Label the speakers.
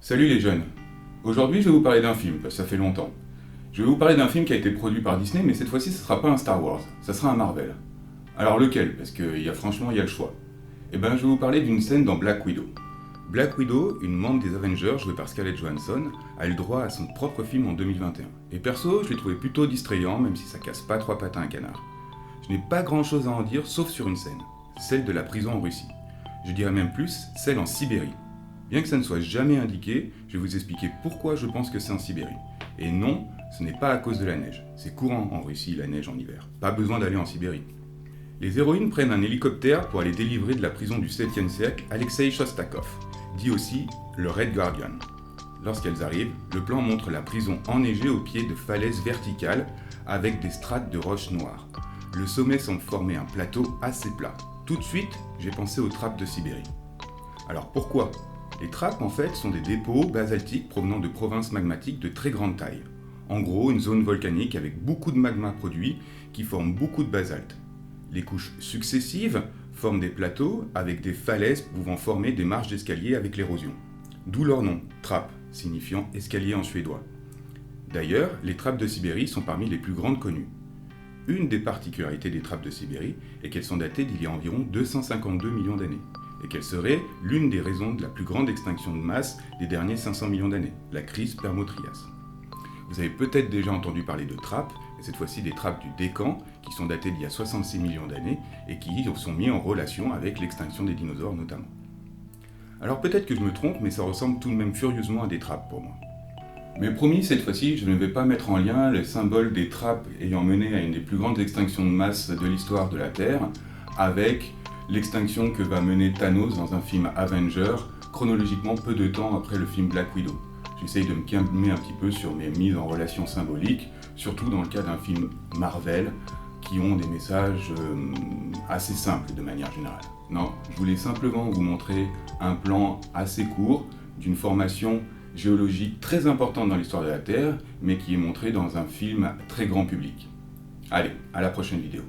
Speaker 1: Salut les jeunes. Aujourd'hui, je vais vous parler d'un film, parce que ça fait longtemps. Je vais vous parler d'un film qui a été produit par Disney, mais cette fois-ci, ce sera pas un Star Wars, ça sera un Marvel. Alors lequel? Parce qu'il y a franchement, il y a le choix. Eh ben, je vais vous parler d'une scène dans Black Widow. Black Widow, une membre des Avengers jouée par Scarlett Johansson, a eu le droit à son propre film en 2021. Et perso, je l'ai trouvé plutôt distrayant, même si ça casse pas trois pattes à un canard. Je n'ai pas grand chose à en dire, sauf sur une scène, celle de la prison en Russie. Je dirais même plus, celle en Sibérie. Bien que ça ne soit jamais indiqué, je vais vous expliquer pourquoi je pense que c'est en Sibérie. Et non, ce n'est pas à cause de la neige. C'est courant en Russie la neige en hiver. Pas besoin d'aller en Sibérie. Les héroïnes prennent un hélicoptère pour aller délivrer de la prison du 7e siècle Alexei Shostakov, dit aussi le Red Guardian. Lorsqu'elles arrivent, le plan montre la prison enneigée au pied de falaises verticales avec des strates de roches noires. Le sommet semble former un plateau assez plat. Tout de suite, j'ai pensé aux trappes de Sibérie. Alors pourquoi ? Les trappes, en fait, sont des dépôts basaltiques provenant de provinces magmatiques de très grande taille. En gros, une zone volcanique avec beaucoup de magma produit qui forme beaucoup de basalte. Les couches successives forment des plateaux avec des falaises pouvant former des marches d'escalier avec l'érosion. D'où leur nom, trappe, signifiant escalier en suédois. D'ailleurs, les trappes de Sibérie sont parmi les plus grandes connues. Une des particularités des trappes de Sibérie est qu'elles sont datées d'il y a environ 252 millions d'années, et qu'elles seraient l'une des raisons de la plus grande extinction de masse des derniers 500 millions d'années, la crise Permo-Trias. Vous avez peut-être déjà entendu parler de trappes, et cette fois-ci des trappes du Décan, qui sont datées d'il y a 66 millions d'années, et qui sont mis en relation avec l'extinction des dinosaures notamment. Alors peut-être que je me trompe, mais ça ressemble tout de même furieusement à des trappes pour moi. Mais promis, cette fois-ci, je ne vais pas mettre en lien les symboles des trappes ayant mené à une des plus grandes extinctions de masse de l'histoire de la Terre, avec l'extinction que va mener Thanos dans un film Avenger, chronologiquement peu de temps après le film Black Widow. J'essaye de me calmer un petit peu sur mes mises en relation symboliques, surtout dans le cas d'un film Marvel, qui ont des messages assez simples de manière générale. Non, je voulais simplement vous montrer un plan assez court d'une formation géologique très importante dans l'histoire de la Terre, mais qui est montrée dans un film très grand public. Allez, à la prochaine vidéo.